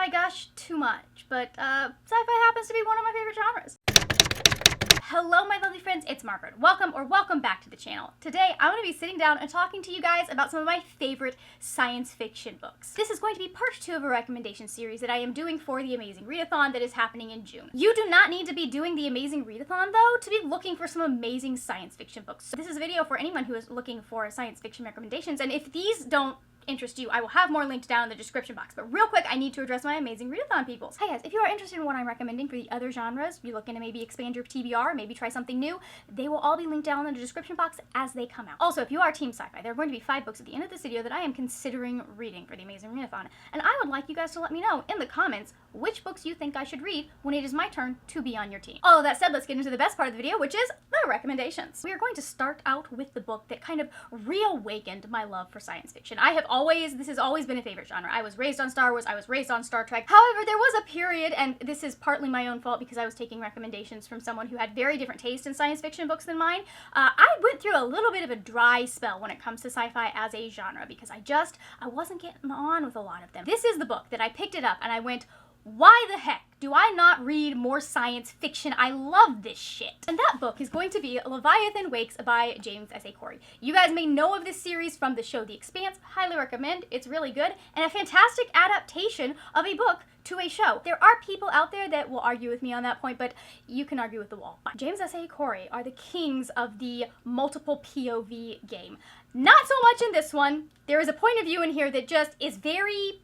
sci-fi gush too much, but sci-fi happens to be one of my favorite genres. Hello my lovely friends, it's Margaret. Welcome back to the channel. Today I'm going to be sitting down and talking to you guys about some of my favorite science fiction books. This is going to be part 2 of a recommendation series that I am doing for the Amazing Readathon that is happening in June. You do not need to be doing the Amazing Readathon though to be looking for some amazing science fiction books. So this is a video for anyone who is looking for science fiction recommendations, and if these don't interest you, I will have more linked down in the description box. But real quick, I need to address my Amazing Readathon peoples. Hi guys, if you are interested in what I'm recommending for the other genres, you're looking to maybe expand your TBR, maybe try something new, they will all be linked down in the description box as they come out. Also, if you are Team Sci-Fi, there are going to be 5 books at the end of this video that I am considering reading for the Amazing Readathon, and I would like you guys to let me know in the comments which books you think I should read when it is my turn to be on your team. All of that said, let's get into the best part of the video, which is the recommendations. We are going to start out with the book that kind of reawakened my love for science fiction. This has always been a favorite genre. I was raised on Star Wars, I was raised on Star Trek. However, there was a period, and this is partly my own fault because I was taking recommendations from someone who had very different taste in science fiction books than mine. I went through a little bit of a dry spell when it comes to sci-fi as a genre because I wasn't getting on with a lot of them. This is the book that I picked it up and I went, why the heck do I not read more science fiction? I love this shit. And that book is going to be Leviathan Wakes by James S.A. Corey. You guys may know of this series from the show The Expanse. Highly recommend. It's really good and a fantastic adaptation of a book to a show. There are people out there that will argue with me on that point, but you can argue with the wall. James S.A. Corey are the kings of the multiple POV game. Not so much in this one. There is a point of view in here that just is very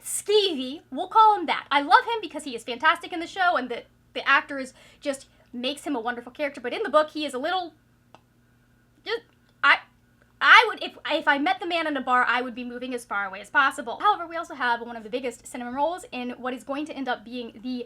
skeevy, we'll call him that. I love him because he is fantastic in the show and the actors just makes him a wonderful character, but in the book he is a little, I would, if I met the man in a bar, I would be moving as far away as possible. However, we also have one of the biggest cinnamon rolls in what is going to end up being the,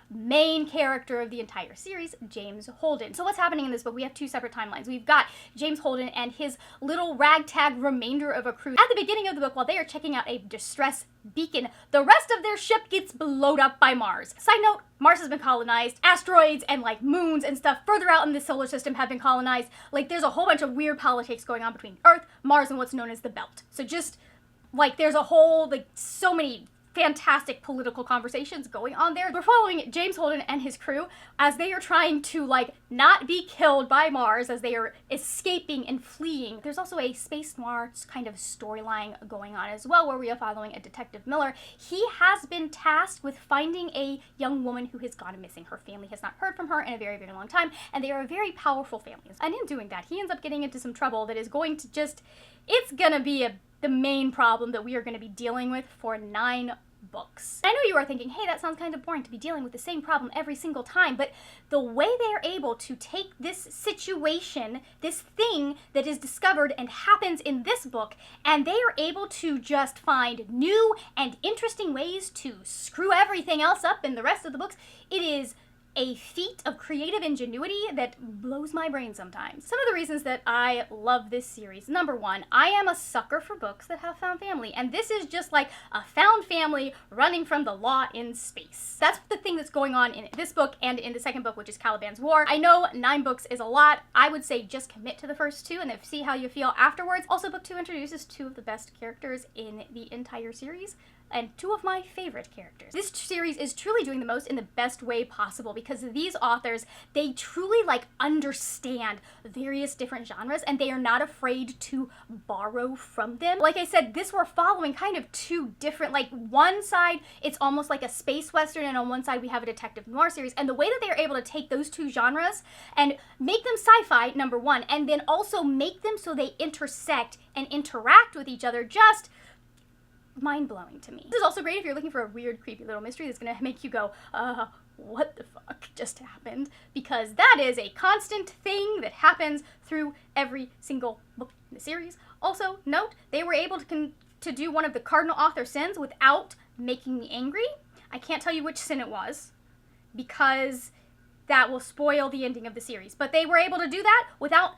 main character of the entire series, James Holden. So what's happening in this book? We have 2 separate timelines. We've got James Holden and his little ragtag remainder of a crew. At the beginning of the book, while they are checking out a distress beacon, the rest of their ship gets blown up by Mars. Side note, Mars has been colonized. Asteroids and moons and stuff further out in the solar system have been colonized. There's a whole bunch of weird politics going on between Earth, Mars, and what's known as the Belt. So just there's a whole so many fantastic political conversations going on there. We're following James Holden and his crew as they are trying to not be killed by Mars as they are escaping and fleeing. There's also a space noir kind of storyline going on as well, where we are following a Detective Miller. He has been tasked with finding a young woman who has gone missing. Her family has not heard from her in a very, very long time, and they are a very powerful family. And in doing that, he ends up getting into some trouble that is going to it's gonna be the main problem that we are going to be dealing with for 9 books. I know you are thinking, hey, that sounds kind of boring to be dealing with the same problem every single time, but the way they are able to take this situation, this thing that is discovered and happens in this book, and they are able to just find new and interesting ways to screw everything else up in the rest of the books, it is a feat of creative ingenuity that blows my brain sometimes. Some of the reasons that I love this series. Number 1, I am a sucker for books that have found family, and this is just a found family running from the law in space. That's the thing that's going on in this book and in the second book, which is Caliban's War. I know 9 books is a lot. I would say just commit to the first 2 and then see how you feel afterwards. Also, book 2 introduces 2 of the best characters in the entire series, and 2 of my favorite characters. This series is truly doing the most in the best way possible because these authors, they truly understand various different genres and they are not afraid to borrow from them. Like I said, this we're following kind of 2 different, one side it's almost like a space western, and on one side we have a detective noir series, and the way that they are able to take those 2 genres and make them sci-fi, number 1, and then also make them so they intersect and interact with each other, just mind-blowing to me. This is also great if you're looking for a weird, creepy little mystery that's gonna make you go, what the fuck just happened? Because that is a constant thing that happens through every single book in the series. Also, note, they were able to do one of the cardinal author sins without making me angry. I can't tell you which sin it was, because that will spoil the ending of the series. But they were able to do that without,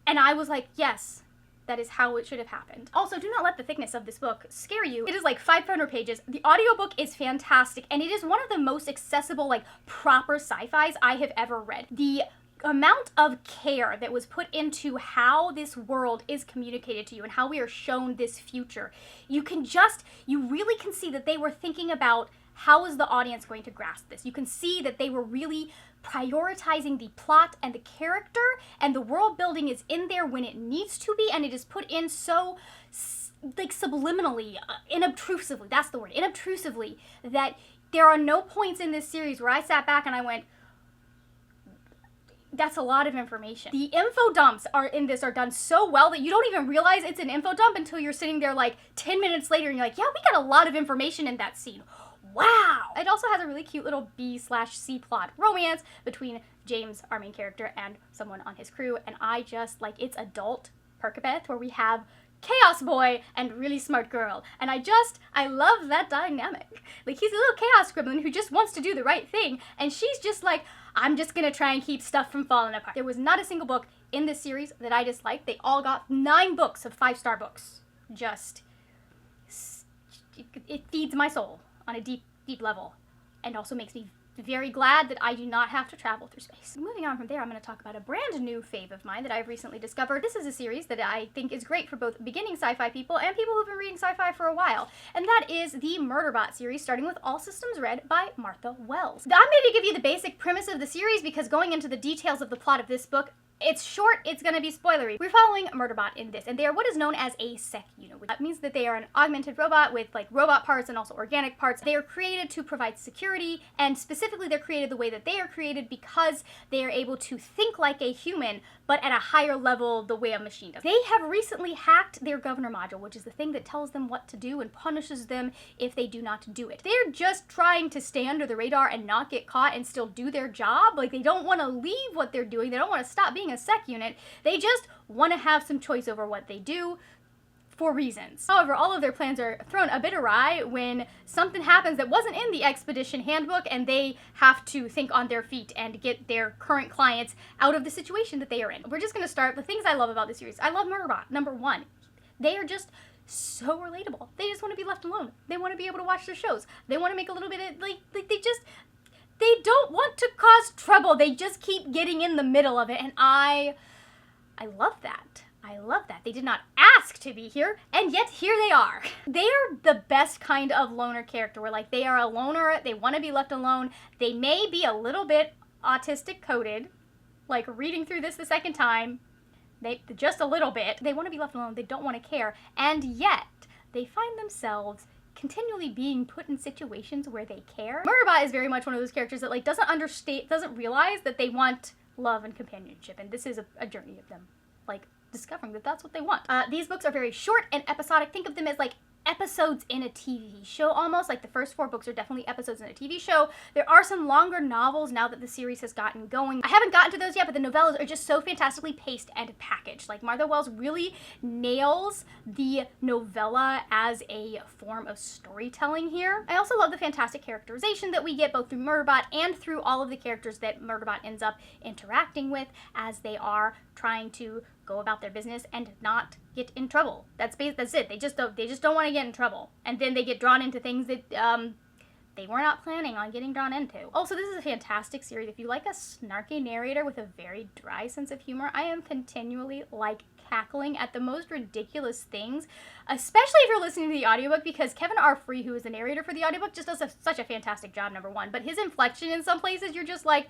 and I was like, yes, that is how it should have happened. Also, do not let the thickness of this book scare you. It is 500 pages. The audiobook is fantastic, and it is one of the most accessible, proper sci-fis I have ever read. The amount of care that was put into how this world is communicated to you and how we are shown this future, you really can see that they were thinking about how is the audience going to grasp this. You can see that they were really prioritizing the plot and the character, and the world building is in there when it needs to be, and it is put in so like subliminally, inobtrusively, that's the word, inobtrusively, that there are no points in this series where I sat back and I went, that's a lot of information. The info dumps are done so well that you don't even realize it's an info dump until you're sitting there like 10 minutes later and you're like, yeah, we got a lot of information in that scene. Wow! It also has a really cute little B/C plot romance between James, our main character, and someone on his crew, and I just, like, it's adult Perkabeth, where we have chaos boy and really smart girl, and I love that dynamic. Like, he's a little chaos gremlin who just wants to do the right thing, and she's just like, I'm just gonna try and keep stuff from falling apart. There was not a single book in this series that I disliked. They all got 9 books of 5-star books. Just, it feeds my soul on a deep, deep level, and also makes me very glad that I do not have to travel through space. Moving on from there, I'm going to talk about a brand new fave of mine that I've recently discovered. This is a series that I think is great for both beginning sci-fi people and people who've been reading sci-fi for a while, and that is the Murderbot series, starting with All Systems Red by Martha Wells. I'm going to give you the basic premise of the series because going into the details of the plot of this book, it's short, it's going to be spoilery. We're following Murderbot in this, and they are what is known as a sec unit. That means that they are an augmented robot with like robot parts and also organic parts. They are created to provide security, and specifically they're created the way that they are created because they are able to think like a human, but at a higher level the way a machine does. They have recently hacked their governor module, which is the thing that tells them what to do and punishes them if they do not do it. They're just trying to stay under the radar and not get caught and still do their job. Like, they don't want to leave what they're doing. They don't want to stop being a sec unit. They just want to have some choice over what they do for reasons. However, all of their plans are thrown a bit awry when something happens that wasn't in the expedition handbook, and they have to think on their feet and get their current clients out of the situation that they are in. We're just going to start with things I love about this series. I love Murderbot. Number 1, they are just so relatable. They just want to be left alone. They want to be able to watch their shows. They want to make a little bit of, like they don't want to cause trouble. They just keep getting in the middle of it, and I love that. I love that. They did not ask to be here, and yet here they are. They are the best kind of loner character, where like they are a loner, they want to be left alone. They may be a little bit autistic coded, like reading through this the second time, just a little bit. They want to be left alone, they don't want to care, and yet they find themselves continually being put in situations where they care. Murderbot is very much one of those characters that like doesn't realize that they want love and companionship, and this is a journey of them like discovering that that's what they want. These books are very short and episodic. Think of them as like episodes in a TV show almost. Like the first 4 books are definitely episodes in a TV show. There are some longer novels now that the series has gotten going. I haven't gotten to those yet, but the novellas are just so fantastically paced and packaged. Like Martha Wells really nails the novella as a form of storytelling here. I also love the fantastic characterization that we get both through Murderbot and through all of the characters that Murderbot ends up interacting with as they are trying to go about their business and not get in trouble. That's it. They just don't want to get in trouble, and then they get drawn into things that they were not planning on getting drawn into. Also, this is a fantastic series. If you like a snarky narrator with a very dry sense of humor, I am continually like cackling at the most ridiculous things, especially if you're listening to the audiobook, because Kevin R. Free, who is the narrator for the audiobook, just does such a fantastic job, number 1. But his inflection in some places, you're just like,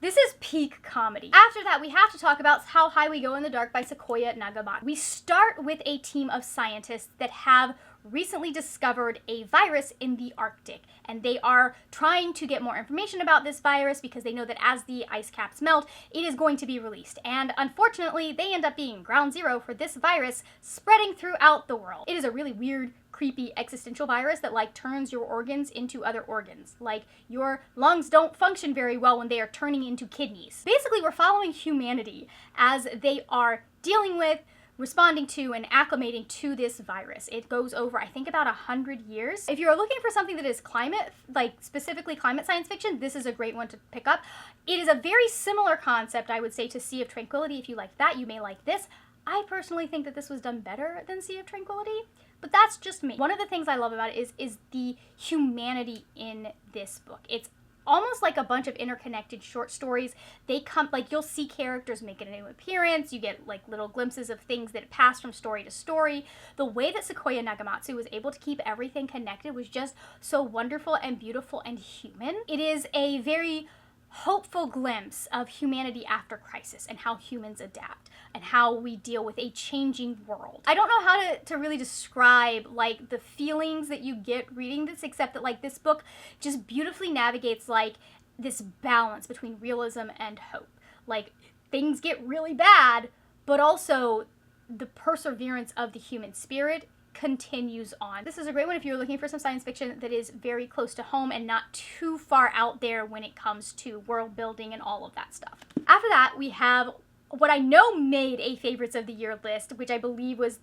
this is peak comedy. After that, we have to talk about How High We Go in the Dark by Sequoia Nagamat. We start with a team of scientists that have recently discovered a virus in the Arctic, and they are trying to get more information about this virus because they know that as the ice caps melt, it is going to be released. And unfortunately, they end up being ground zero for this virus spreading throughout the world. It is a really weird, creepy existential virus that like turns your organs into other organs. Like your lungs don't function very well when they are turning into kidneys. Basically, we're following humanity as they are dealing with, responding to, and acclimating to this virus. It goes over, I think, about 100 years. If you're looking for something that is climate, like specifically climate science fiction, this is a great one to pick up. It is a very similar concept, I would say, to Sea of Tranquility. If you like that, you may like this. I personally think that this was done better than Sea of Tranquility, but that's just me. One of the things I love about it is the humanity in this book. It's almost like a bunch of interconnected short stories. They come, like, you'll see characters make a new appearance, you get like little glimpses of things that pass from story to story. The way that Sequoia Nagamatsu was able to keep everything connected was just so wonderful and beautiful and human. It is a very hopeful glimpse of humanity after crisis and how humans adapt and how we deal with a changing world. I don't know how to really describe like the feelings that you get reading this, except that like this book just beautifully navigates like this balance between realism and hope. Like things get really bad, but also the perseverance of the human spirit continues on. This is a great one if you're looking for some science fiction that is very close to home and not too far out there when it comes to world building and all of that stuff. After that, we have what I know made a favorites of the year list, which I believe was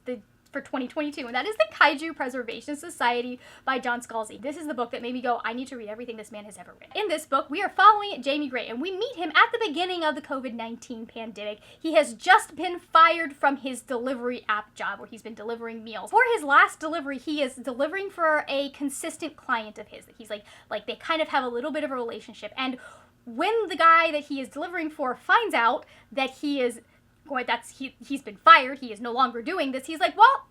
for 2022, and that is the Kaiju Preservation Society by John Scalzi. This is the book that made me go, I need to read everything this man has ever written. In this book, we are following Jamie Gray, and we meet him at the beginning of the COVID-19 pandemic. He has just been fired from his delivery app job where he's been delivering meals. For his last delivery, he is delivering for a consistent client of his that he's like they kind of have a little bit of a relationship. And when the guy that he is delivering for finds out that he's been fired, he is no longer doing this, he's like, well,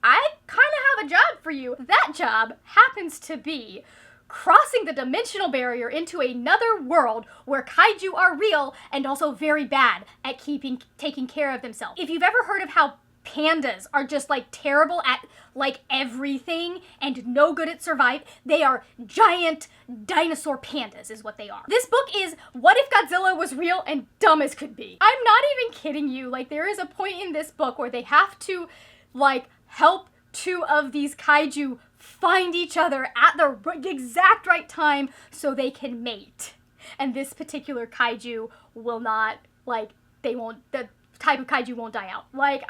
I kind of have a job for you. That job happens to be crossing the dimensional barrier into another world where kaiju are real and also very bad at taking care of themselves. If you've ever heard of how pandas are just like terrible at like everything and no good at survive, they are giant dinosaur pandas is what they are. This book is what if Godzilla was real and dumb as could be. I'm not even kidding you. Like there is a point in this book where they have to like help two of these kaiju find each other at the exact right time so they can mate. And this particular kaiju will not, like, the type of kaiju won't die out. Like,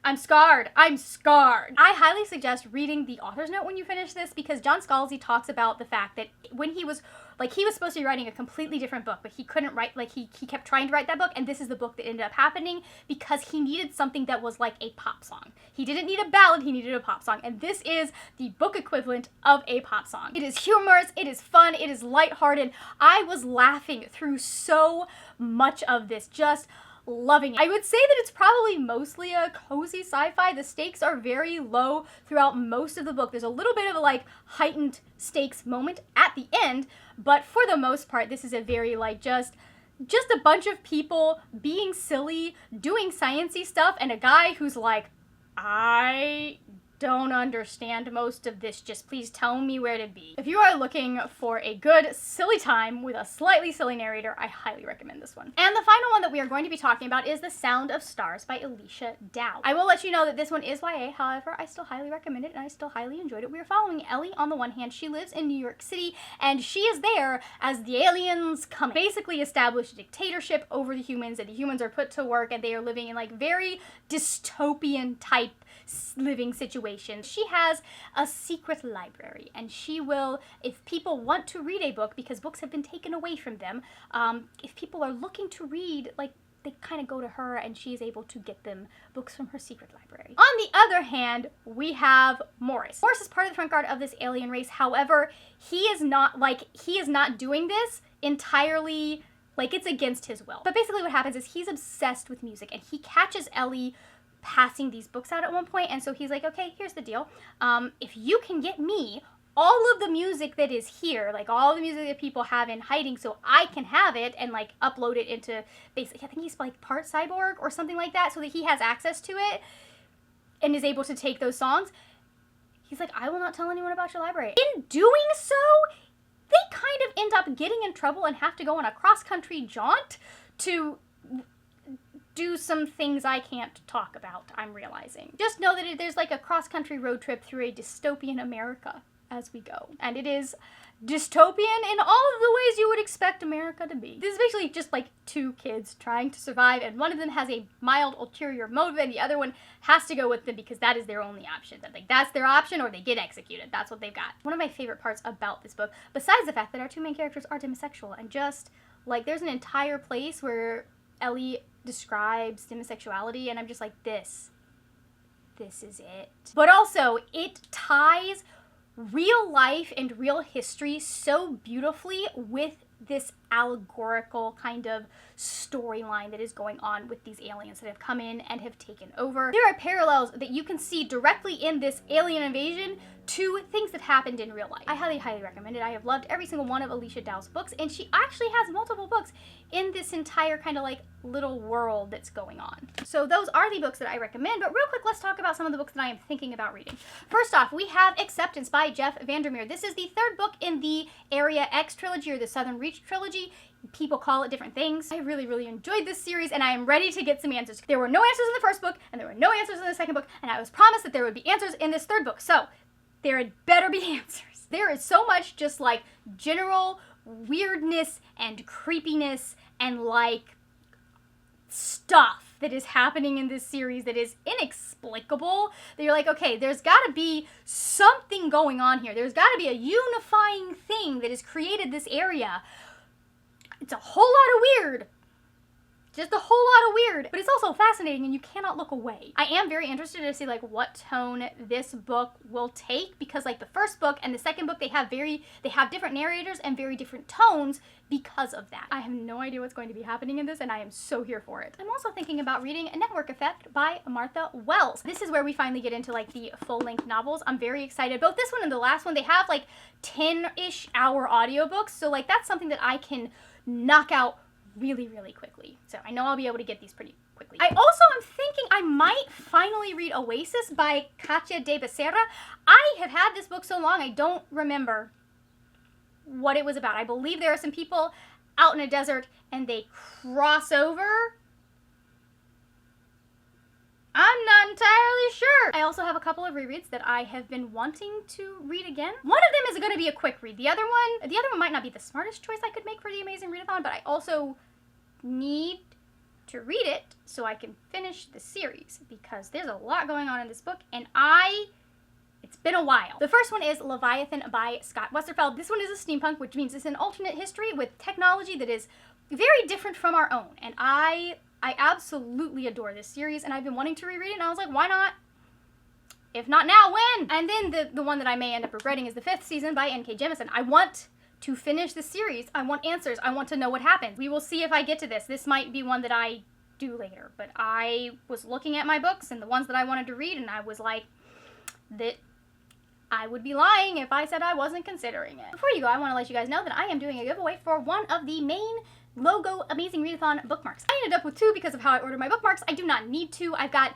I'm scarred. I'm scarred. I highly suggest reading the author's note when you finish this, because John Scalzi talks about the fact that when he was supposed to be writing a completely different book, but he couldn't write, like he kept trying to write that book, and this is the book that ended up happening because he needed something that was like a pop song. He didn't need a ballad, he needed a pop song, and this is the book equivalent of a pop song. It is humorous, it is fun, it is lighthearted. I was laughing through so much of this, just loving it. I would say that it's probably mostly a cozy sci-fi. The stakes are very low throughout most of the book. There's a little bit of a like heightened stakes moment at the end, but for the most part, this is a very like just a bunch of people being silly, doing sciencey stuff, and a guy who's like, I don't understand most of this, just please tell me where to be. If you are looking for a good silly time with a slightly silly narrator, I highly recommend this one. And the final one that we are going to be talking about is The Sound of Stars by Alicia Dow. I will let you know that this one is YA, however, I still highly recommend it and I still highly enjoyed it. We are following Ellie on the one hand. She lives in New York City and she is there as the aliens come. Basically establish a dictatorship over the humans, and the humans are put to work and they are living in like very dystopian type living situations. She has a secret library, and she will, if people want to read a book, because books have been taken away from them, if people are looking to read, like, they kind of go to her, and she is able to get them books from her secret library. On the other hand, we have Morris. Morris is part of the front guard of this alien race. However, he is not doing this entirely, like, it's against his will. But basically what happens is he's obsessed with music, and he catches Ellie passing these books out at one point, and so he's like, okay, here's the deal. If you can get me all of the music that is here, like all the music that people have in hiding, so I can have it and like upload it into, basically, I think he's like part cyborg or something like that, so that he has access to it and is able to take those songs. He's like, I will not tell anyone about your library. In doing so, they kind of end up getting in trouble and have to go on a cross-country jaunt to do some things I can't talk about, I'm realizing. Just know that there's like a cross-country road trip through a dystopian America as we go. And it is dystopian in all of the ways you would expect America to be. This is basically just like two kids trying to survive, and one of them has a mild ulterior motive, and the other one has to go with them because that is their only option. Like, that's their option, or they get executed. That's what they've got. One of my favorite parts about this book, besides the fact that our two main characters are demisexual, and just, like, there's an entire place where Ellie describes demisexuality, and I'm just like, this is it. But also, it ties real life and real history so beautifully with this allegorical kind of storyline that is going on with these aliens that have come in and have taken over. There are parallels that you can see directly in this alien invasion to things that happened in real life. I highly, highly recommend it. I have loved every single one of Alicia Dow's books, and she actually has multiple books in this entire kind of like little world that's going on. So those are the books that I recommend, but real quick, let's talk about some of the books that I am thinking about reading. First off, we have Acceptance by Jeff Vandermeer. This is the third book in the Area X trilogy, or the Southern Reach trilogy. People call it different things. I really, really enjoyed this series, and I am ready to get some answers. There were no answers in the first book, and there were no answers in the second book, and I was promised that there would be answers in this third book, so there had better be answers. There is so much just like general weirdness and creepiness and like stuff that is happening in this series that is inexplicable, that you're like, okay, there's gotta be something going on here. There's gotta be a unifying thing that has created this area. It's a whole lot of weird. Just a whole lot of weird, but it's also fascinating and you cannot look away. I am very interested to see like what tone this book will take, because like the first book and the second book, they have different narrators and very different tones because of that. I have no idea what's going to be happening in this, and I am so here for it. I'm also thinking about reading A Network Effect by Martha Wells. This is where we finally get into like the full-length novels. I'm very excited. Both this one and the last one, they have like 10-ish hour audiobooks, so like that's something that I can knock out really, really quickly. So I know I'll be able to get these pretty quickly. I also am thinking I might finally read Oasis by Katya de Becerra. I have had this book so long, I don't remember what it was about. I believe there are some people out in a desert and they cross over. I'm not entirely sure. I also have a couple of rereads that I have been wanting to read again. One of them is going to be a quick read. The other one might not be the smartest choice I could make for the Amazing Readathon, but I also need to read it so I can finish the series, because there's a lot going on in this book, and it's been a while. The first one is Leviathan by Scott Westerfeld. This one is a steampunk, which means it's an alternate history with technology that is very different from our own, and I absolutely adore this series, and I've been wanting to reread it, and I was like, why not? If not now, when? And then the one that I may end up regretting is the 5th season by N.K. Jemisin. I want to finish the series. I want answers. I want to know what happens. We will see if I get to this. This might be one that I do later, but I was looking at my books and the ones that I wanted to read, and I was like, that I would be lying if I said I wasn't considering it. Before you go, I want to let you guys know that I am doing a giveaway for one of the main logo Amazing Readathon bookmarks. I ended up with 2 because of how I ordered my bookmarks. I do not need 2. I've got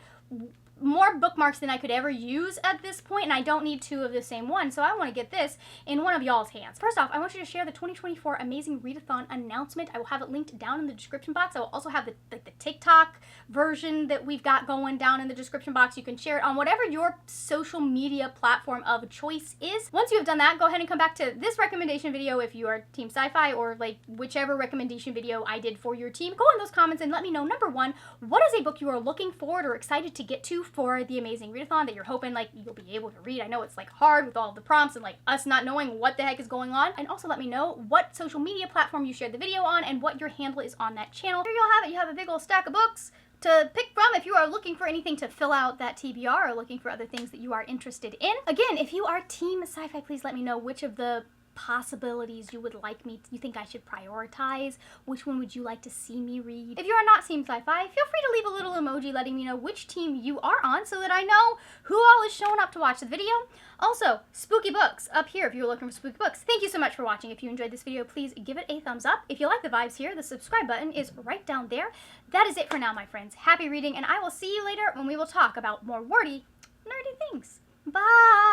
more bookmarks than I could ever use at this point, and I don't need 2 of the same one, so I want to get this in one of y'all's hands. First off, I want you to share the 2024 Amazing Readathon announcement. I will have it linked down in the description box. I will also have the TikTok version that we've got going down in the description box. You can share it on whatever your social media platform of choice is. Once you have done that, go ahead and come back to this recommendation video if you are Team Sci-Fi, or like whichever recommendation video I did for your team. Go in those comments and let me know, number 1, what is a book you are looking forward or excited to get to for the Amazing Readathon that you're hoping like you'll be able to read. I know it's like hard with all the prompts and like us not knowing what the heck is going on. And also let me know what social media platform you shared the video on and what your handle is on that channel. Here you'll have it. You have a big old stack of books to pick from if you are looking for anything to fill out that TBR or looking for other things that you are interested in. Again, if you are Team Sci-Fi, please let me know which of the possibilities you think I should prioritize. Which one would you like to see me read? If you are not Team Sci-Fi, feel free to leave a little emoji letting me know which team you are on so that I know who all is showing up to watch the video. Also, spooky books up here if you're looking for spooky books. Thank you so much for watching. If you enjoyed this video, please give it a thumbs up. If you like the vibes here, the subscribe button is right down there. That is it for now, my friends. Happy reading, and I will see you later when we will talk about more wordy, nerdy things. Bye!